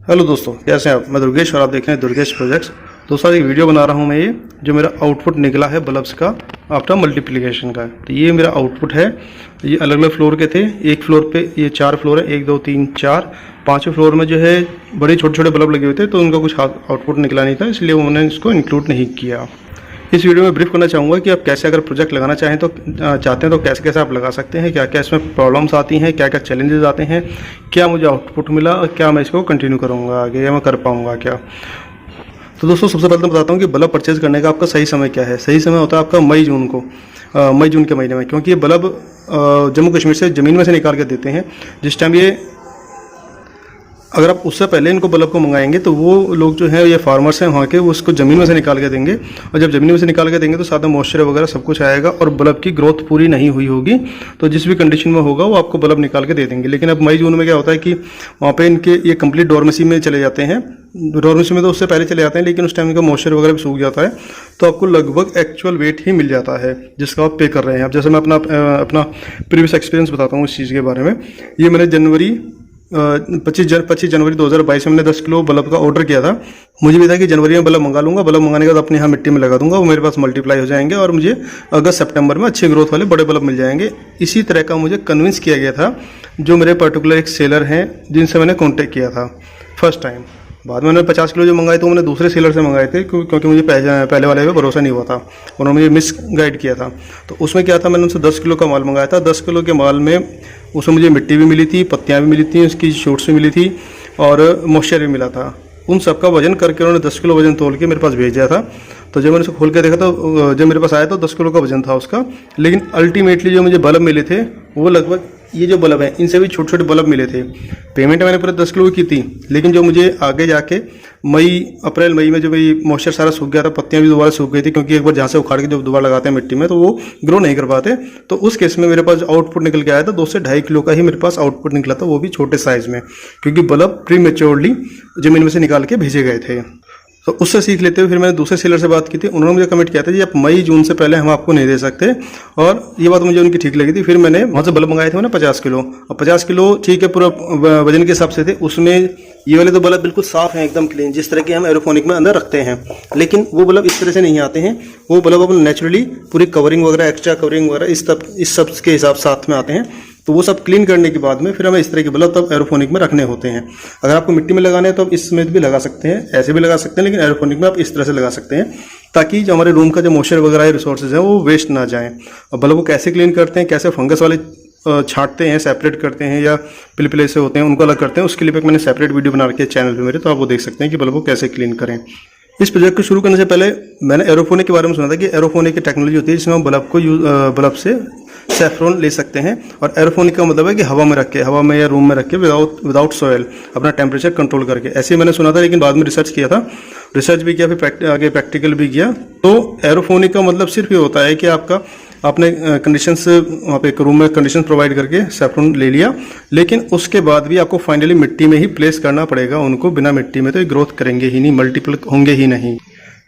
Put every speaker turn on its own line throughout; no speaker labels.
Hello दोस्तों, कैसे हैं आप। मैं दुर्गेश और आप देख रहे हैं दुर्गेश प्रोजेक्ट्स। दोस्तों एक वीडियो बना रहा हूं मैं, ये जो मेरा आउटपुट निकला है बल्ब्स का आफ्टर मल्टीप्लिकेशन का। तो ये मेरा आउटपुट है। ये अलग अलग फ्लोर के थे। एक फ्लोर पे ये 4 फ्लोर है, 1 2 3 4। 5वें फ्लोर में जो है बड़े छोटे छोटे बल्ब लगे हुए थे, तो उनका कुछ आउटपुट निकला नहीं था, इसलिए उन्होंने इसको इंक्लूड नहीं किया। इस वीडियो में ब्रीफ करना चाहूँगा कि आप कैसे अगर प्रोजेक्ट लगाना चाहते हैं तो कैसे कैसे आप लगा सकते हैं, क्या क्या इसमें प्रॉब्लम्स आती हैं, क्या क्या चैलेंजेस आते हैं, क्या मुझे आउटपुट मिला और क्या मैं इसको कंटिन्यू करूँगा आगे या मैं कर पाऊँगा क्या। तो दोस्तों सबसे पहले तो बताता हूँ कि बल्ब परचेज करने का आपका सही समय क्या है। सही समय होता है आपका मई जून के महीने में, क्योंकि ये बल्ब जम्मू कश्मीर से ज़मीन में से निकाल के देते हैं। जिस टाइम ये अगर आप उससे पहले इनको बल्ब को मंगाएंगे तो वो लोग जो है ये फार्मर्स हैं वहाँ के, वो उसको ज़मीन में से निकाल के देंगे, और जब ज़मीन में से निकाल के देंगे तो साथ में मॉइस्चर वगैरह सब कुछ आएगा और बल्ब की ग्रोथ पूरी नहीं हुई होगी। तो जिस भी कंडीशन में होगा वो आपको बल्ब निकाल के दे देंगे। लेकिन अब मई जून में क्या होता है कि वहाँ पे इनके ये कंप्लीट डोरमेसी में चले जाते हैं। डोरमेसी में तो उससे पहले चले जाते हैं, लेकिन उस टाइम इनका मॉइस्चर वगैरह भी सूख जाता है, तो आपको लगभग एक्चुअल वेट ही मिल जाता है जिसका आप पे कर रहे हैं। अब जैसे मैं अपना प्रीवियस एक्सपीरियंस बताता हूँ इस चीज़ के बारे में। ये मैंने 25 जनवरी 2022 में मैंने 10 किलो बल्ब का ऑर्डर किया था। मुझे भी था कि जनवरी में बल्ब मंगा लूंगा, बल्ब मंगाने के बाद अपने यहाँ मिट्टी में लगा दूंगा, वो मेरे पास मल्टीप्लाई हो जाएंगे और मुझे अगस्त सितंबर में अच्छे ग्रोथ वाले बड़े बल्ब मिल जाएंगे। इसी तरह का मुझे कन्विंस किया गया था जो मेरे पर्टिकुलर एक सेलर हैं जिनसे मैंने कॉन्टेक्ट किया था फर्स्ट टाइम। बाद में मैंने 50 किलो जो मंगाए तो मैंने दूसरे सेलर से मंगाए थे, क्योंकि मुझे पहले वाले पे भरोसा नहीं हुआ था, उन्होंने मुझे मिस गाइड किया था। तो उसमें क्या था, मैंने उनसे 10 किलो का माल मंगाया था। 10 किलो के माल में उसमें मुझे मिट्टी भी मिली थी, पत्तियाँ भी मिली थी, उसकी शूट्स भी मिली थी और मॉइस्चर भी मिला था। उन सबका वजन करके उन्होंने 10 किलो वजन तोल के मेरे पास भेज दिया था। तो जब मैंने उसको खोल के देखा तो जब मेरे पास आया तो 10 किलो का वजन था उसका। लेकिन अल्टीमेटली जो मुझे बल्ब मिले थे वो लगभग ये जो बल्ब हैं इनसे भी छोटे छोटे बल्ब मिले थे। पेमेंट मैंने पूरे 10 किलो की थी, लेकिन जो मुझे आगे जाके अप्रैल मई में जब ये मॉइस्चर सारा सूख गया था, पत्तियां भी दोबारा सूख गई थी, क्योंकि एक बार जहाँ से उखाड़ के जब दोबारा लगाते हैं मिट्टी में तो वो ग्रो नहीं कर पाते। तो उस केस में मेरे पास आउटपुट निकल के आया था 2 से 2.5 किलो का ही मेरे पास आउटपुट निकला था, वो भी छोटे साइज में, क्योंकि बल्ब प्री मेच्योरली जमीन में से निकाल के भेजे गए थे। तो उससे सीख लेते हुए फिर मैंने दूसरे सेलर से बात की थी। उन्होंने मुझे कमेंट किया था जी आप मई जून से पहले हम आपको नहीं दे सकते, और ये बात मुझे उनकी ठीक लगी थी। फिर मैंने वहाँ से बल्ब मंगाए थे मैंने 50 किलो, और 50 किलो ठीक है पूरा वजन के हिसाब से थे। उसमें ये वाले तो बल्ब बिल्कुल साफ हैं, एकदम क्लीन, जिस तरह के हम एरोफोनिक में अंदर रखते हैं। लेकिन वो बल्ब इस तरह से नहीं आते हैं। वो बल्ब अपन नेचुरली पूरी कवरिंग वगैरह, एक्स्ट्रा कवरिंग वगैरह इस सब के हिसाब साथ में आते हैं। तो वो सब क्लीन करने के बाद में फिर हमें इस तरह के बल्ब तब एरोफोनिक में रखने होते हैं। अगर आपको मिट्टी में लगाना है तो आप इसमें भी लगा सकते हैं, ऐसे भी लगा सकते हैं, लेकिन एरोफोनिक में आप इस तरह से लगा सकते हैं, ताकि जो हमारे रूम का जो मॉइस्चर वगैरह रिसोर्सेज हैं वो वेस्ट ना जाएं। और बल्ब को कैसे क्लीन करते हैं, कैसे फंगस वाले छांटते हैं, सेपरेट करते हैं, या पिलपिले से होते हैं उनको अलग करते हैं, उसके लिए मैंने सेपरेट वीडियो बना रखी है चैनल पे मेरे, तो आप वो देख सकते हैं कि बल्ब को कैसे क्लीन करें। इस प्रोजेक्ट को शुरू करने से पहले मैंने एरोफोनिक के बारे में सुना था कि एरोफोनिक की टेक्नोलॉजी होती है जिसमें हम बल्ब से सेफ्रॉन ले सकते हैं। और एरोफोनिक का मतलब है कि हवा में या रूम में रख के विदाउट सॉयल अपना टेम्परेचर कंट्रोल करके, ऐसे ही मैंने सुना था। लेकिन बाद में रिसर्च भी किया, फिर आगे प्रैक्टिकल भी किया। तो एरोफोनिक का मतलब सिर्फ ये होता है कि आपने कंडीशंस वहाँ पे एक रूम में कंडीशन प्रोवाइड करके सेफ्रॉन ले लिया, लेकिन उसके बाद भी आपको फाइनली मिट्टी में ही प्लेस करना पड़ेगा उनको। बिना मिट्टी में तो ये ग्रोथ करेंगे ही नहीं, मल्टीपल होंगे ही नहीं।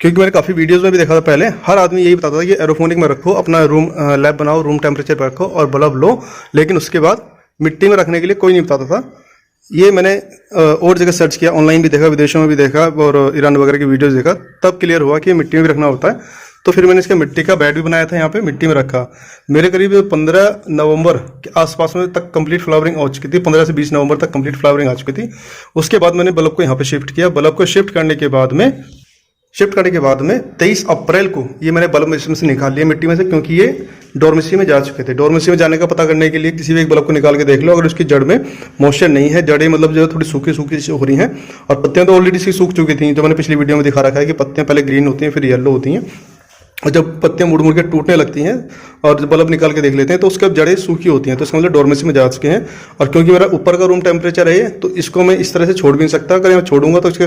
क्योंकि मैंने काफ़ी वीडियोस में भी देखा था, पहले हर आदमी यही बताता था कि एरोफोनिक में रखो, अपना रूम लैब बनाओ, रूम टेम्परेचर पर रखो और बल्ब लो, लेकिन उसके बाद मिट्टी में रखने के लिए कोई नहीं बताता था। ये मैंने और जगह सर्च किया, ऑनलाइन भी देखा, विदेशों में भी देखा और ईरान वगैरह की वीडियोस देखा, तब क्लियर हुआ कि मिट्टी में भी रखना होता है। तो फिर मैंने इसका मिट्टी का बेड भी बनाया था, यहाँ पे मिट्टी में रखा। मेरे करीब 15 नवंबर के आसपास में तक कंप्लीट फ्लावरिंग हो चुकी थी, 15 से 20 नवंबर तक कंप्लीट फ्लावरिंग आ चुकी थी। उसके बाद मैंने बल्ब को यहाँ पे शिफ्ट किया। बल्ब को शिफ्ट करने के बाद में 23 अप्रैल को ये मैंने बल्ब इसमें से निकाल लिया मिट्टी में से, क्योंकि ये डोरमेसी में जा चुके थे। डोरमेसी में जाने का पता करने के लिए किसी भी एक बल्ब को निकाल के देख लो, अगर उसकी जड़ में मॉइस्चर नहीं है, जड़ें मतलब जो है थोड़ी सूखी हो रही हैं, और पत्तियां तो ऑलरेडी सी सूख चुकी थी। जो मैंने पिछली वीडियो में दिखा रखा है कि पत्तियां पहले ग्रीन होती हैं फिर येलो होती हैं, और जब पत्तियां मुड़ के टूटने लगती हैं और जब बल्ब निकाल के देख लेते हैं तो उसके जड़ें सूखी होती हैं, तो इसका मतलब डोरमेसी में जा चुके हैं। और क्योंकि मेरा ऊपर का रूम टेम्परेचर है तो इसको मैं इस तरह से छोड़ भी नहीं सकता। अगर मैं छोड़ूंगा तो इसके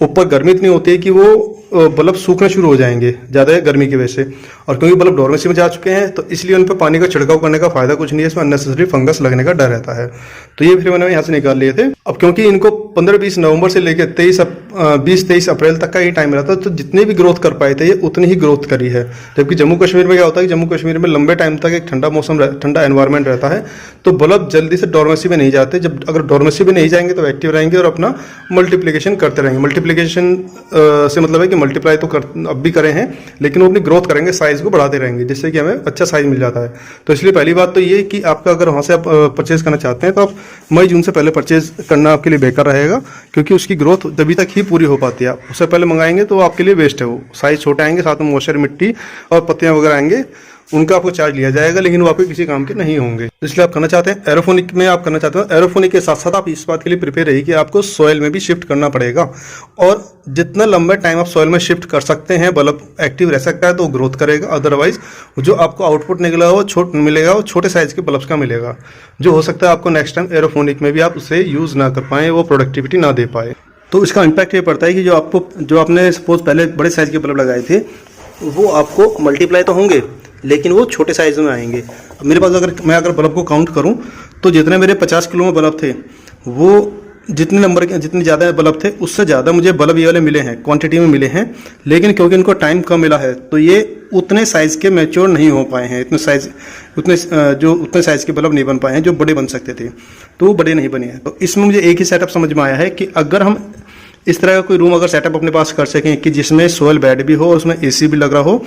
ऊपर गर्मी इतनी होती है कि वो बल्ब सूखना शुरू हो जाएंगे ज़्यादा गर्मी की वजह से। और क्योंकि बल्ब डोरमेसी में जा चुके हैं तो इसलिए उन पर पानी का छिड़काव करने का फायदा कुछ नहीं है, इसमें अननेसेसरी फंगस लगने का डर रहता है। तो ये फिर मैंने यहाँ से निकाल लिए थे। अब क्योंकि इनको 15-20 नवंबर से लेकर 20-23 अप्रैल तक का ही टाइम रहता है, तो जितने भी ग्रोथ कर पाए थे ये उतनी ही ग्रोथ करी है। जबकि जम्मू कश्मीर में क्या होता है कि जम्मू कश्मीर में लंबे टाइम तक एक ठंडा मौसम, ठंडा एनवायरनमेंट रहता है, तो बल्ब जल्दी से डोरमेसी में नहीं जाते। जब अगर डोरमेसी में नहीं जाएंगे तो एक्टिव रहेंगे और अपना मल्टीप्लिकेशन करते रहेंगे। मल्टीप्लिकेशन से मतलब है कि मल्टीप्लाई तो अब भी करें हैं, लेकिन वो अपनी ग्रोथ करेंगे, साइज को बढ़ाते रहेंगे, जिससे कि हमें अच्छा साइज मिल जाता है। तो इसलिए पहली बात तो ये कि आपका अगर वहाँ से आप परचेज करना चाहते हैं तो आप मई जून से पहले परचेज करना आपके लिए बेहतर रहेगा, क्योंकि उसकी ग्रोथ तभी तक ही पूरी हो पाती है। आप उससे पहले मंगाएंगे तो आपके लिए वेस्ट है, वो साइज छोटे आएंगे, साथ में मॉइस्चर, मिट्टी और पत्तियां वगैरह आएंगे, उनका आपको चार्ज लिया जाएगा, लेकिन वो आपके किसी काम के नहीं होंगे। तो इसलिए आप करना चाहते हैं एरोफोनिक में, आप करना चाहते हो एरोफोनिक के साथ साथ आप इस बात के लिए प्रिपेयर रहिए कि आपको सॉइल में भी शिफ्ट करना पड़ेगा, और जितना लंबा टाइम आप सॉइल में शिफ्ट कर सकते हैं, बल्ब एक्टिव रह सकता है तो ग्रोथ करेगा। अदरवाइज जो आपको आउटपुट निकला हो मिलेगा वो छोटे साइज के बल्ब का मिलेगा, जो हो सकता है आपको नेक्स्ट टाइम एरोफोनिक में भी आप उसे यूज ना कर पाए, वो प्रोडक्टिविटी ना दे पाए। तो इसका इम्पैक्ट ये पड़ता है कि जो आपने सपोज पहले बड़े साइज के बल्ब लगाए थे, वो आपको मल्टीप्लाई तो होंगे लेकिन वो छोटे साइज में आएंगे। अब मेरे पास अगर बल्ब को काउंट करूं तो जितने मेरे 50 किलो में बल्ब थे, वो जितने ज़्यादा बल्ब थे उससे ज़्यादा मुझे बल्ब ये वाले मिले हैं, क्वांटिटी में मिले हैं, लेकिन क्योंकि इनको टाइम कम मिला है तो ये उतने साइज़ के मैच्योर नहीं हो पाए हैं। उतने साइज़ के बल्ब नहीं बन पाए हैं जो बड़े बन सकते थे, तो वो बड़े नहीं बने हैं। तो इसमें मुझे एक ही सेटअप समझ में आया है कि अगर हम इस तरह का कोई रूम अगर सेटअप अपने पास कर सकें कि जिसमें सोयल बेड भी हो और उसमें AC भी लग रहा हो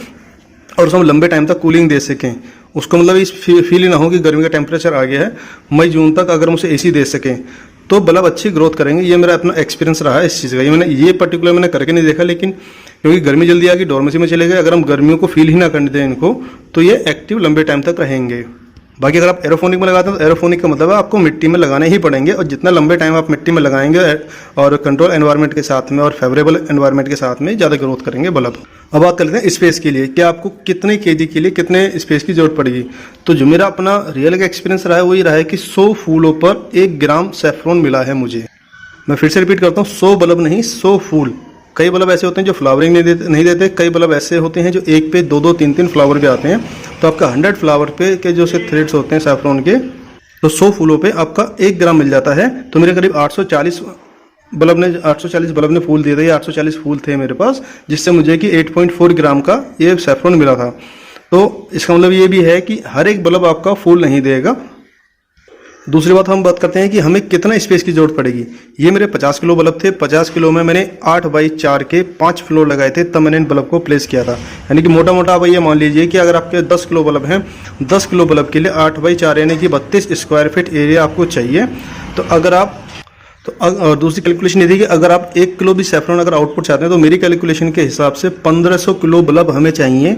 और उसमें लंबे टाइम तक कूलिंग दे सकें, उसको मतलब इस फील ही ना हो कि गर्मी का टेम्परेचर आ गया है, मई जून तक अगर हम उसे AC दे सकें तो बल्ब अच्छी ग्रोथ करेंगे। ये मेरा अपना एक्सपीरियंस रहा है इस चीज़ का। ये पर्टिकुलर मैंने करके नहीं देखा, लेकिन क्योंकि गर्मी जल्दी आ गई, डोरमेसी में चले गए, अगर हम गर्मियों को फील ही ना करने दें इनको, तो ये एक्टिव लंबे टाइम तक रहेंगे। बाकी अगर आप एरोफोनिक में लगाते हैं तो एरोफोनिक का मतलब है आपको मिट्टी में लगाने ही पड़ेंगे, और जितना लंबे टाइम आप मिट्टी में लगाएंगे और कंट्रोल एनवायरनमेंट के साथ में और फेवरेबल एनवायरनमेंट के साथ में ज़्यादा ग्रोथ करेंगे बल्ब। अब बात कर लेते हैं स्पेस के लिए, कि आपको कितने केजी के लिए कितने स्पेस की जरूरत पड़ेगी। तो जो मेरा अपना रियल का एक्सपीरियंस रहा है वो ये रहा है कि 100 फूलों पर 1 ग्राम सैफरॉन मिला है मुझे। मैं फिर से रिपीट करता हूँ, 100 बल्ब नहीं, 100 फूल। कई बल्ब ऐसे होते हैं जो फ्लावरिंग नहीं देते, कई बल्ब ऐसे होते हैं जो एक पे 2-2, 3-3 फ्लावर पे आते हैं। तो आपका 100 फ्लावर पे के जो से थ्रेड्स होते हैं सैफरॉन के, तो 100 फूलों पे आपका 1 ग्राम मिल जाता है। तो मेरे करीब 840 बल्ब ने फूल दिए थे, 840 फूल थे मेरे पास, जिससे मुझे कि 8.4 ग्राम का ये सैफरॉन मिला था। तो इसका मतलब ये भी है कि हर एक बल्ब आपका फूल नहीं देगा। दूसरी बात हम बात करते हैं कि हमें कितना स्पेस की जरूरत पड़ेगी। ये मेरे 50 किलो बल्ब थे, 50 किलो में मैंने 8x4 के 5 फ्लोर लगाए थे, तब मैंने इन बल्ब को प्लेस किया था। यानी कि मोटा मोटा आप ये मान लीजिए कि अगर आपके 10 किलो बल्ब हैं, 10 किलो बल्ब के लिए 8x4 यानी कि 32 स्क्वायर फीट एरिया आपको चाहिए। तो अगर आप और दूसरी कैलकुलेशन ये थी कि अगर आप 1 किलो भी सैफरॉन अगर आउटपुट चाहते हैं तो मेरी कैलकुलेशन के हिसाब से 1500 किलो बल्ब हमें चाहिए,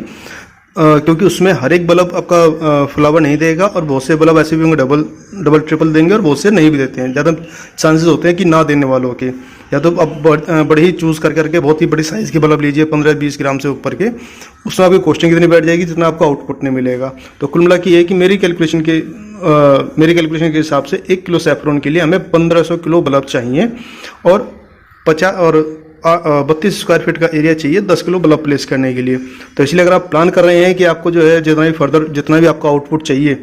क्योंकि उसमें हर एक बल्ब आपका फ्लावर नहीं देगा, और बहुत से बल्ब ऐसे भी होंगे डबल ट्रिपल देंगे, और बहुत से नहीं भी देते हैं। ज़्यादा चांसेस होते हैं कि ना देने वालों के। या तो अब बड़े ही चूज़ करके बहुत ही बड़ी साइज़ के बल्ब लीजिए, 15-20 ग्राम से ऊपर के, उसमें आपकी कॉस्टिंग कितनी बैठ जाएगी जितना आपको आउटपुट नहीं मिलेगा। तो कुल मिला के ये है कि मेरी कैलकुलेशन के हिसाब से 1 किलो सैफरॉन के लिए हमें 1500 किलो बल्ब चाहिए, और 32 स्क्वायर फीट का एरिया चाहिए 10 किलो बल्ब प्लेस करने के लिए। तो इसलिए अगर आप प्लान कर रहे हैं कि आपको जो है जितना भी आपका आउटपुट चाहिए,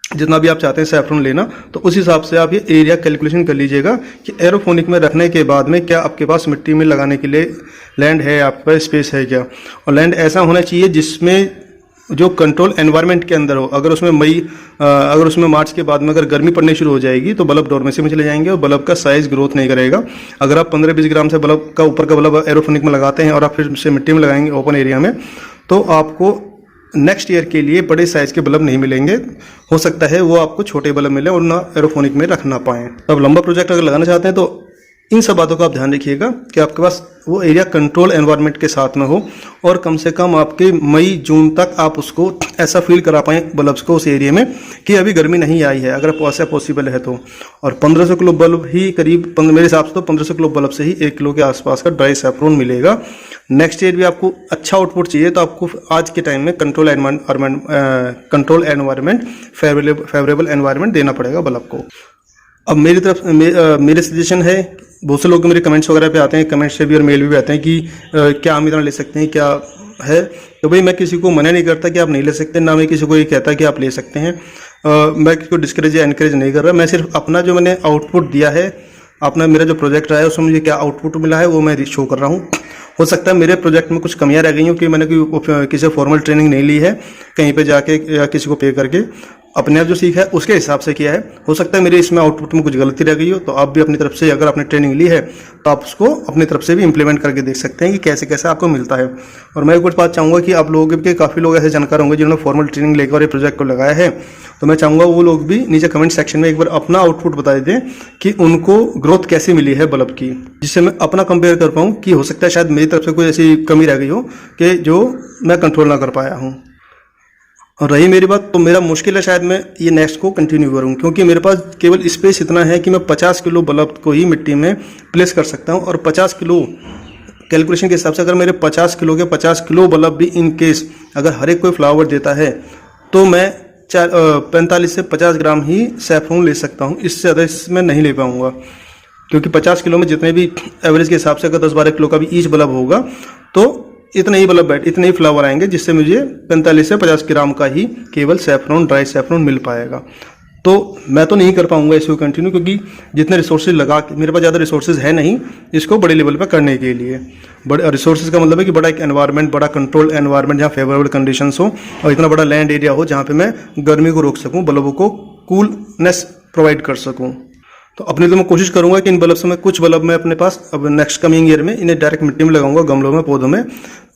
जितना भी आप चाहते हैं सैफरॉन लेना, तो उस हिसाब से आप ये एरिया कैलकुलेशन कर लीजिएगा कि एरोफोनिक में रखने के बाद में क्या आपके पास मिट्टी में लगाने के लिए लैंड है, आपके पास स्पेस है क्या। और लैंड ऐसा होना चाहिए जिसमें जो कंट्रोल एनवायरनमेंट के अंदर हो। अगर उसमें मार्च के बाद में अगर गर्मी पड़नी शुरू हो जाएगी तो बल्ब डोरमेसी में चले जाएंगे और बल्ब का साइज ग्रोथ नहीं करेगा। अगर आप 15-20 ग्राम से बल्ब का ऊपर का बल्ब एरोफोनिक में लगाते हैं और आप फिर से मिट्टी में लगाएंगे ओपन एरिया में, तो आपको नेक्स्ट ईयर के लिए बड़े साइज के बल्ब नहीं मिलेंगे। हो सकता है वो आपको छोटे बल्ब मिले और ना एरोफोनिक में रख ना पाएँ। अब लंबा प्रोजेक्ट अगर लगाना चाहते हैं तो इन सब बातों का आप ध्यान रखिएगा कि आपके पास वो एरिया कंट्रोल एनवायरनमेंट के साथ में हो, और कम से कम आपके मई जून तक आप उसको ऐसा फील करा पाएँ बल्ब्स को उस एरिया में कि अभी गर्मी नहीं आई है, अगर ऐसा पॉसिबल है तो। और 1500 किलो बल्ब ही करीब, मेरे हिसाब से तो 1500 किलो बल्ब से ही 1 किलो के आसपास का ड्राई सैफरॉन मिलेगा। नेक्स्ट ईयर भी आपको अच्छा आउटपुट चाहिए तो आपको आज के टाइम में कंट्रोल एनवायरनमेंट फेवरेबल एनवायरनमेंट देना पड़ेगा बल्ब को। अब मेरी तरफ मेरे सजेशन है, बहुत से लोग मेरे कमेंट्स वगैरह पे आते हैं, कमेंट्स से भी और मेल भी आते हैं कि क्या हम इतना ले सकते हैं, क्या है। तो भाई मैं किसी को मना नहीं करता कि आप नहीं ले सकते, ना मैं किसी को ये कहता कि आप ले सकते हैं। मैं किसी को डिस्करेज या एनकरेज नहीं कर रहा, मैं सिर्फ अपना जो मैंने आउटपुट दिया है आपने मेरा जो प्रोजेक्ट रहा है उसमें मुझे क्या आउटपुट मिला है वो मैं शो कर रहा हूँ। हो सकता है मेरे प्रोजेक्ट में कुछ कमियां रह गई हो कि मैंने किसी फॉर्मल ट्रेनिंग नहीं ली है कहीं पे जाके या किसी को पे करके, अपने आप जो सीखा है उसके हिसाब से किया है। हो सकता है मेरे इसमें आउटपुट में कुछ गलती रह गई हो, तो आप भी अपनी तरफ से अगर आपने ट्रेनिंग ली है तो आप उसको अपनी तरफ से भी इंप्लीमेंट करके देख सकते हैं कि कैसे कैसे आपको मिलता है। और मैं एक कुछ बात चाहूँगा कि आप लोगों के काफ़ी लोग ऐसे जानकार होंगे जिन्होंने फॉर्मल ट्रेनिंग लेकर ये प्रोजेक्ट को लगाया है, तो मैं चाहूँगा वो लोग भी नीचे कमेंट सेक्शन में एक बार अपना आउटपुट बता दें कि उनको ग्रोथ कैसे मिली है बल्ब की, जिससे मैं अपना कंपेयर कर पाऊँ कि हो सकता है शायद मेरी तरफ से कोई ऐसी कमी रह गई हो कि जो मैं कंट्रोल ना कर पाया हूँ। और रही मेरी बात, तो मेरा मुश्किल है शायद मैं ये नेक्स्ट को कंटिन्यू करूं, क्योंकि मेरे पास केवल स्पेस इतना है कि मैं 50 किलो बल्ब को ही मिट्टी में प्लेस कर सकता हूं। और 50 किलो कैलकुलेशन के हिसाब से अगर मेरे 50 किलो के 50 किलो बल्ब भी इन केस अगर हर एक कोई फ्लावर देता है तो मैं 45 से 50 ग्राम ही सैफरॉन ले सकता हूँ, इससे ज़्यादा इसमें नहीं ले पाऊँगा। क्योंकि 50 किलो में जितने भी एवरेज के हिसाब से अगर 10-12 किलो का भी ईच बल्ब होगा तो इतने ही बल्ब इतने ही फ्लावर आएंगे, जिससे मुझे 45 से 50 ग्राम का ही केवल सैफरॉन, ड्राई सैफरॉन मिल पाएगा। तो मैं तो नहीं कर पाऊंगा इसको कंटिन्यू, क्योंकि जितने रिसोर्सेज लगा के मेरे पास ज़्यादा रिसोर्सेज है नहीं इसको बड़े लेवल पर करने के लिए। बड़े रिसोर्सेज का मतलब है कि बड़ा एक एनवायरनमेंट, बड़ा कंट्रोल एनवायरनमेंट जहाँ फेवरेबल कंडीशंस हो और इतना बड़ा लैंड एरिया हो जहाँ पे मैं गर्मी को रोक सकूँ, बल्बों को कूलनेस प्रोवाइड कर सकूँ। तो अपने तो मैं कोशिश करूंगा कि इन बल्ब से मैं कुछ बल्ब मैं अपने पास अब नेक्स्ट कमिंग ईयर में इन्हें डायरेक्ट मिट्टी में लगाऊंगा, गमलों में, पौधों में,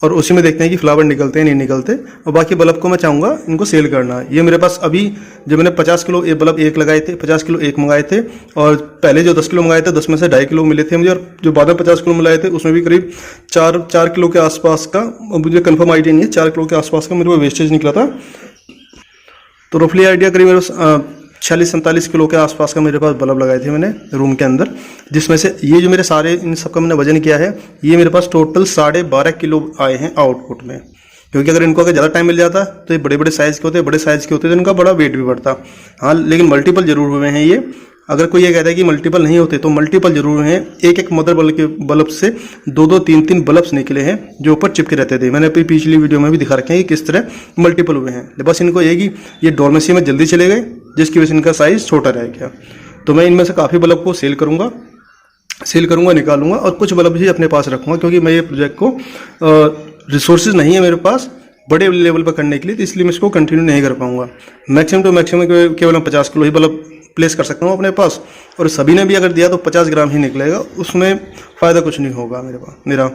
और उसी में देखते हैं कि फ्लावर निकलते हैं नहीं निकलते। और बाकी बल्ब को मैं चाहूँगा इनको सेल करना। ये मेरे पास अभी जो मैंने 50 किलो ये बल्ब एक लगाए थे, 50 किलो एक मंगाए थे, और पहले जो 10 किलो मंगाए थे 10 में से 2.5 किलो मिले थे मुझे, और जो बाद में 50 किलो मिलाए थे उसमें भी करीब 4 किलो के आसपास का, मुझे कन्फर्म आइडिया नहीं है, 4 किलो के आसपास का मेरे को वेस्टेज निकला था। तो रफली आइडिया करीब मेरे 46-47 किलो के आसपास का मेरे पास बल्ब लगाए थे मैंने रूम के अंदर, जिसमें से ये जो मेरे सारे इन सब का मैंने वजन किया है, ये मेरे पास टोटल 12.5 किलो आए हैं आउटपुट में। क्योंकि अगर इनको ज़्यादा टाइम मिल जाता तो ये बड़े बड़े साइज़ के होते, बड़े साइज़ के होते तो इनका बड़ा वेट भी बढ़ता। हाँ, लेकिन मल्टीपल जरूर हुए हैं ये। अगर कोई ये कहता है कि मल्टीपल नहीं होते तो मल्टीपल जरूर हैं। एक मदर बल्ब से 2-2, 3-3 बल्ब्स निकले हैं जो ऊपर चिपके रहते थे। मैंने अपनी पिछली वीडियो में भी दिखा रखे हैं कि किस तरह मल्टीपल हुए हैं। बस इनको ये कि ये डोर्मेसी में जल्दी चले गए, जिसकी वजह से इनका साइज़ छोटा रह गया। तो मैं इनमें से काफ़ी बल्ब को सेल करूँगा, निकालूंगा, और कुछ बल्ब ही अपने पास रखूँगा, क्योंकि मैं ये प्रोजेक्ट को रिसोर्सेज नहीं है मेरे पास बड़े लेवल पर करने के लिए, तो इसलिए मैं इसको कंटिन्यू नहीं कर पाऊंगा। मैक्सिमम टू मैक्सिमम केवल मैं 50 किलो ही बल्ब प्लेस कर सकता हूँ अपने पास, और सभी ने भी अगर दिया तो 50 ग्राम ही निकलेगा, उसमें फ़ायदा कुछ नहीं होगा मेरा।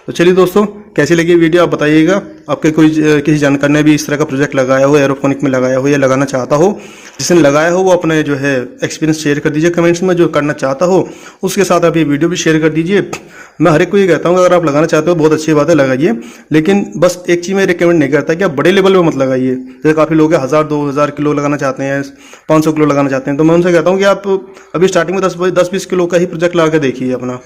तो चलिए दोस्तों, कैसी लगी वीडियो आप बताइएगा। आपके कोई किसी जानकार ने भी इस तरह का प्रोजेक्ट लगाया हो, एरोपोनिक में लगाया हो या लगाना चाहता हो, जिसने लगाया हो वो अपने जो है एक्सपीरियंस शेयर कर दीजिए कमेंट्स में। जो करना चाहता हो उसके साथ आप ये वीडियो भी शेयर कर दीजिए। मैं हर एक को ये कहता हूँ अगर आप लगाना चाहते हो बहुत अच्छी बात है, लगाइए, लेकिन बस एक चीज़ मैं रिकमेंड नहीं करता कि आप बड़े लेवल पे मत लगाइए। जैसे काफ़ी लोग 1000-2000 किलो लगाना चाहते हैं, 500 किलो लगाना चाहते हैं, तो मैं उनसे कहता हूँ कि आप अभी स्टार्टिंग में 10-20 किलो का ही प्रोजेक्ट लगा के देखिए अपना,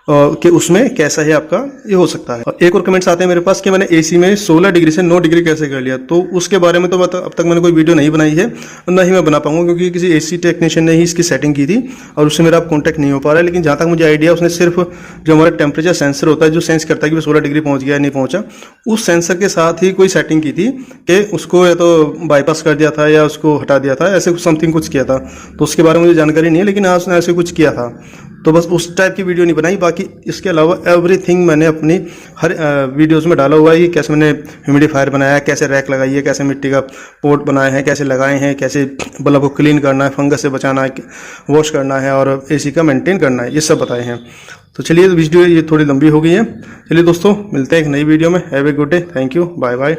कि उसमें कैसा है आपका ये हो सकता है। एक और कमेंट्स आते हैं मेरे पास कि मैंने एसी में 16 डिग्री से 9 डिग्री कैसे कर लिया, तो उसके बारे में तो अब तक मैंने कोई वीडियो नहीं बनाई है, ना ही मैं बना पाऊंगा, क्योंकि किसी एसी टेक्नीशियन ने ही इसकी सेटिंग की थी और उससे मेरा कॉन्टैक्ट नहीं हो पा रहा है। लेकिन जहाँ तक मुझे आइडिया, उसने सिर्फ जो हमारा टेम्परेचर सेंसर होता है जो सेंस करता है कि 16 डिग्री पहुँच गया नहीं पहुँचा, उस सेंसर के साथ ही कोई सेटिंग की थी कि उसको या तो बाईपास कर दिया था या उसको हटा दिया था, ऐसे समथिंग कुछ किया था। तो उसके बारे में मुझे जानकारी नहीं है, लेकिन हाँ उसने ऐसे कुछ किया था। तो बस उस टाइप की वीडियो नहीं बनाई, बाकी इसके अलावा एवरीथिंग मैंने अपनी हर वीडियोस में डाला हुआ है कि कैसे मैंने ह्यूमिडिफायर बनाया है, कैसे रैक लगाई है, कैसे मिट्टी का पॉट बनाया है, कैसे लगाए हैं, कैसे बल्ब को क्लीन करना है, फंगस से बचाना है, वॉश करना है और एसी का मेंटेन करना है, ये सब बताए हैं। तो चलिए वीडियो ये थोड़ी लंबी हो गई है। चलिए दोस्तों, मिलते हैं एक नई वीडियो में। Have a good day, thank you, bye bye.